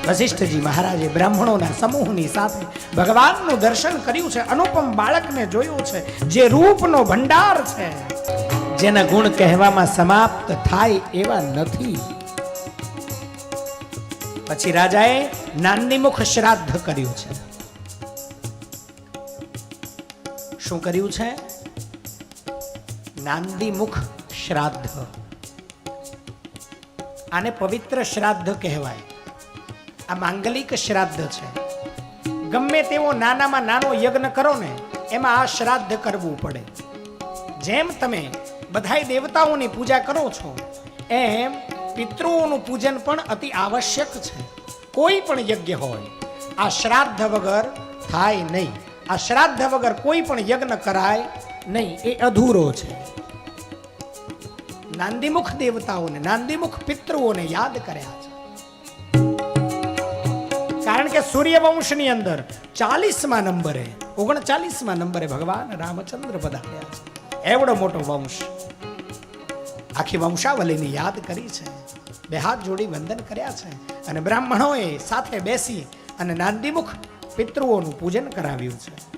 વશિષ્ઠજી મહારાજે બ્રાહ્મણોના સમૂહની સાથે ભગવાનનું દર્શન કર્યું છે. અનુપમ બાળકને જોયું છે, જે રૂપનો ભંડાર છે, જેના ગુણ કહેવામાં સમાપ્ત થાય એવા નથી. પછી રાજાએ નાંદીમુખ શ્રાદ્ધ કર્યું છે. શું કર્યું છે? નાંદીમુખ શ્રાદ્ધ. આને પવિત્ર શ્રાદ્ધ કહેવાય. આ માંગલિક શ્રાદ્ધ છે. ગમે તેવો નાનામાં નાનો યજ્ઞ કરો ને, એમાં આ શ્રાદ્ધ કરવું પડે. જેમ તમે બધાય દેવતાઓની પૂજા કરો છો, એમ પિતૃઓનું પૂજન પણ અતિ આવશ્યક છે. કોઈ પણ યજ્ઞ હોય, આ શ્રાદ્ધ વગર થાય નહીં. આ શ્રાદ્ધ વગર કોઈ પણ યજ્ઞ કરાય નહીં, એ અધૂરો છે. નાંદીમુખ દેવતાઓને, નાંદીમુખ પિતૃઓને યાદ કર્યા છે. કારણ કે સૂર્યવંશની અંદર 40મા નંબરે, 39મા નંબરે ભગવાન રામચંદ્ર પધાર્યા છે. એવડો મોટો વંશ, આખી વંશાવલીની યાદ કરી છે. બે હાથ જોડી વંદન કર્યા છે. અને બ્રાહ્મણોએ સાથે બેસી અને નાંદીમુખ પિતૃઓનું પૂજન કરાવ્યું છે.